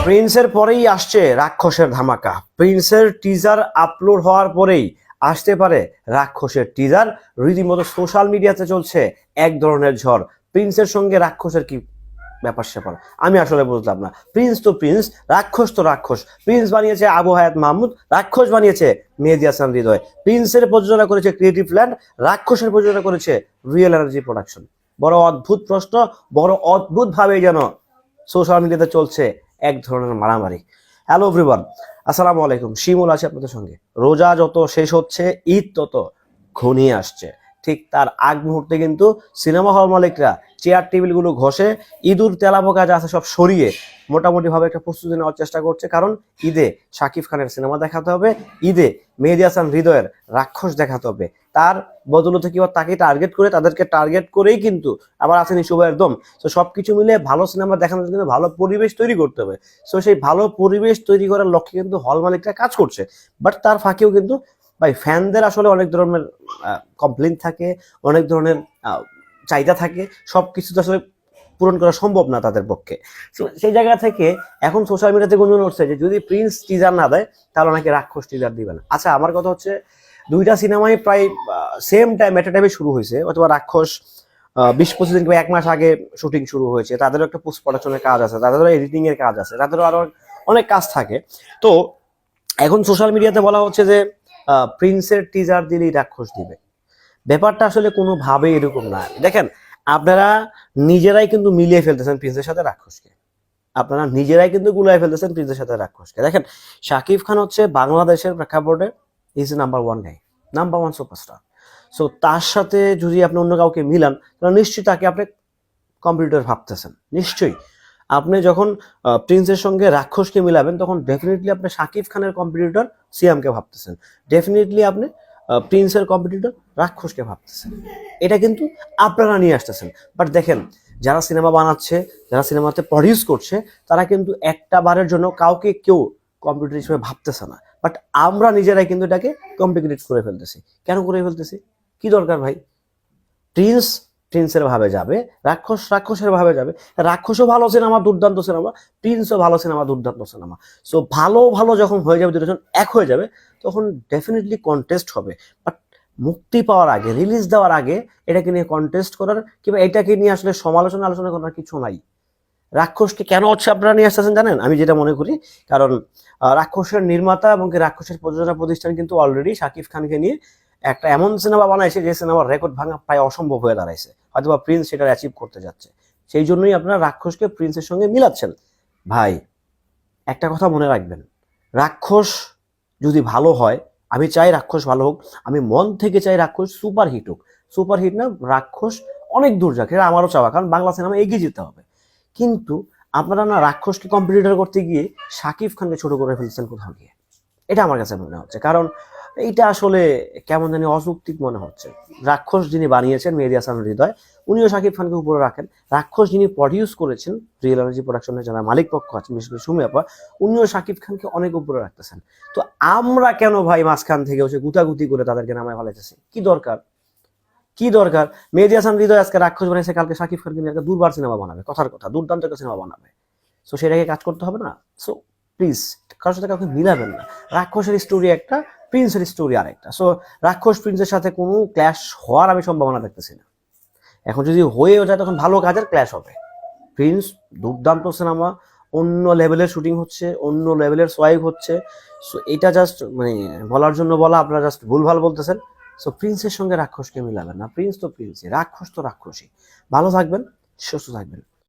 প্রিন্সের পরেই আসছে রাক্ষসের ধামাকা। প্রিন্সের টিজার আপলোড হওয়ার পরেই আসতে পারে রাক্ষসের টিজার। রীতিমতো সোশ্যাল মিডিয়াতে চলছে এক ধরনের ঝড়। প্রিন্সের সঙ্গে রাক্ষসের কি ব্যাপার স্যাপার আমি আসলে বুঝলাম না। প্রিন্স তো প্রিন্স, রাক্ষস তো রাক্ষস। প্রিন্স বানিয়েছে আবু হায়াত মাহমুদ, রাক্ষস বানিয়েছে মেহেদী হাসান হৃদয়। প্রিন্সের প্রযোজনা করেছে ক্রিয়েটিভ ল্যান্ড, রাক্ষসের প্রযোজনা করেছে রিয়েল এনার্জি প্রোডাকশন। বড় অদ্ভুত প্রশ্ন, বড় অদ্ভুত ভাবে যেন সোশ্যাল মিডিয়াতে চলছে এক ধরনের মারামারি। হ্যালো এভরিওয়ান, আসসালামু আলাইকুম। শিমুল আছে আপনাদের সঙ্গে। রোজা যত শেষ হচ্ছে, ঈদ তত ঘনিয়ে আসছে। ঠিক তার আগ মুহূর্তে কিন্তু সিনেমা হল মালিকরা চেয়ার টেবিলগুলো ঘষে ইঁদুর তেলাপোকা যা আছে সব সরিয়ে মোটামুটি ভাবে একটা প্রস্তুতি নেওয়ার চেষ্টা করছে। কারণ ঈদে শাকিব খানের সিনেমা দেখাতে হবে, ঈদে মেহেদী হাসান হৃদয়ের রাক্ষস দেখাতে হবে। তার বদলতে কি তাকে টার্গেট করে, তাদেরকে টার্গেট করেই কিন্তু আবার আসেনি শুভের দম। তো সবকিছু মিলে ভালো সিনেমা দেখানোর জন্য ভালো পরিবেশ তৈরি করতে হবে। তো সেই ভালো পরিবেশ তৈরি করার লক্ষ্যে কিন্তু হল মালিকরা কাজ করছে। বাট তার ফাঁকেও কিন্তু ভাই ফ্যানদের আসলে অনেক ধরনের কমপ্লেইন থাকে, অনেক ধরনের চাহিদা থাকে। সবকিছু তো আসলে পূরণ করা সম্ভব না তাদের পক্ষে। তো সেই জায়গা থেকে এখন সোশ্যাল মিডিয়াতে গুঞ্জন উঠছে যে যদি প্রিন্স টিজার না দেয় তাহলে নাকি রাক্ষস টিজার দিবে না। আচ্ছা, আমার কথা হচ্ছে দুইটা সিনেমায় প্রায় সেম টাইম একটা টাইমে শুরু হয়েছে, অথবা রাক্ষস 20-25 দিন কিংবা 1 মাস আগে শুটিং শুরু হয়েছে। তাদেরও একটা পোস্ট প্রোডাকশনের কাজ আছে, তাদেরও এডিটিং এর কাজ আছে, তাদেরও আরো অনেক কাজ থাকে। তো এখন সোশ্যাল মিডিয়াতে বলা হচ্ছে যে প্রিন্সের টিজার দিলেই রাক্ষস দিবে। ব্যাপারটা আসলে কোনোভাবেই এরকম না। দেখেন, আপনারা নিজেরাই কিন্তু মিলিয়ে ফেলতেছেন প্রিন্সের সাথে রাক্ষসকে। আপনারা নিজেরাই কিন্তু গুলাই ফেলতেছেন প্রিন্সের সাথে রাক্ষসকে। দেখেন, শাকিব খান হচ্ছে বাংলাদেশের প্রেক্ষাপটে is number 1 guy, number 1 superstar. So তার সাথে যদি আপনি অন্য কাউকে মিলান তাহলে নিশ্চয়ই তাকে আপনি কম্পিটিটর ভাবতেছেন। নিশ্চয়ই আপনি যখন প্রিন্সের সঙ্গে রাক্ষসকে মিলাবেন তখন ডেফিনেটলি আপনি শাকিব খানের কম্পিটিটর সিয়ামকে ভাবতেছেন, ডেফিনেটলি আপনি প্রিন্সের কম্পিটিটর রাক্ষসকে ভাবতেছেন। এটা কিন্তু আপনারা নিয়ে আসতেছেন। বাট দেখেন, যারা সিনেমা বানাচ্ছে, যারা সিনেমাতে প্রডিউস করছে, তারা কিন্তু একটা বারের জন্য কাউকে কেউ কম্পিটিটর হিসেবে ভাবতেছে না। বাট আমরা নিজেরাই কিন্তু এটাকে কম্পিটিট করে ফেলতেছি। কেন করে ফেলতেছি? কি দরকার ভাই? প্রিন্স প্রিন্সের ভাবে যাবে, রাক্ষস রাক্ষসের ভাবে যাবে। রাক্ষসও ভালো সিনেমা, দুর্দান্ত সিনেমা, প্রিন্সও ভালো সিনেমা, দুর্দান্ত সিনেমা। সো ভালো ভালো যখন হয়ে যাবে, দুজন এক হয়ে যাবে, তখন ডেফিনেটলি কন্টেস্ট হবে। বাট মুক্তি পাওয়ার আগে, রিলিজ দেওয়ার আগে এটাকে নিয়ে কন্টেস্ট করার কিংবা এটাকে নিয়ে আসলে আলোচনা করার কিছু নাই। রাক্ষসকে কেন হচ্ছে আপনারা নিয়ে আসতেছেন জানেন? আমি যেটা মনে করি, কারণ রাক্ষসের নির্মাতা এবং রাক্ষসের প্রযোজনা প্রতিষ্ঠান কিন্তু অলরেডি শাকিব খানকে নিয়ে একটা এমন সিনেমা বানাইছে যে সিনেমার রেকর্ড ভাঙা প্রায় অসম্ভব হয়ে দাঁড়াইছে। হয়তোবা প্রিন্স সেটা অ্যাচিভ করতে যাচ্ছে। সেই জন্যই আপনারা রাক্ষসকে প্রিন্সের সঙ্গে মিলাচ্ছেন। ভাই, একটা কথা মনে রাখবেন, রাক্ষস যদি ভালো হয়, আমি চাই রাক্ষস ভালো হোক, আমি মন থেকে চাই রাক্ষস সুপার হিট হোক। সুপার হিট না, রাক্ষস অনেক দূর যাক, এটা আমারও চাওয়া, কারণ বাংলা সিনেমা এগিয়ে যেতে হবে। কিন্তু আপনারা না রাক্ষসকে কম্পিটিটর করতে গিয়ে শাকিব খানকে ছোট করে ফেলছেন কোথাও গিয়ে। এটা আমার কাছে মনে হচ্ছে, কারণ এইটা আসলে কেমন জানি অযৌক্তিক মনে হচ্ছে। রাক্ষস যিনি বানিয়েছেন মেহেদী হাসান হৃদয়, উনিও শাকিব খানকে উপরে রাখেন। রাক্ষস যিনি প্রডিউস করেছেন রিয়েল এনার্জি প্রোডাকশনের যারা মালিক পক্ষ আছেন, বিশেষ করে সুমি আপা, উনিও শাকিব খানকে অনেক উপরে রাখতেছেন। তো আমরা কেন ভাই মাঝখান থেকে হচ্ছে গুতাগুতি করে তাদেরকে নামায় ফেলাইতেছি? কি দরকার? কি দরকার? মেহেদী হাসান হৃদয় আজকে রাক্ষস বানিয়েছে, কালকে শাকিব খানকে নিয়ে একটা দুর্বার সিনেমা বানাবে, কথার কথা দুর্দান্ত একটা সিনেমা বানাবে। সো সেটাকে কাজ করতে হবে না? সো প্লিজ কারোর সাথে কাউকে মিলাবেন না। রাক্ষসের স্টোরি একটা, প্রিন্সের স্টোরি আরেকটা। সো রাক্ষস প্রিন্সের সাথে কোনো ক্ল্যাশ হওয়ার আমি সম্ভাবনা দেখতেছি না। এখন যদি হয়েও যায় তখন ভালো কাজের ক্ল্যাশ হবে। প্রিন্স দুর্দান্ত সিনেমা, অন্য লেভেলের শুটিং হচ্ছে, অন্য লেভেলের সোয়াইগ হচ্ছে। সো এটা জাস্ট মানে বলার জন্য বলা, আপনারা জাস্ট ভুলভাল বলতেছেন। সো প্রিন্সের সঙ্গে রাক্ষসকে মিলাবেন না। প্রিন্স তো প্রিন্সই, রাক্ষস তো রাক্ষসই। ভালো থাকবেন, সুস্থ থাকবেন।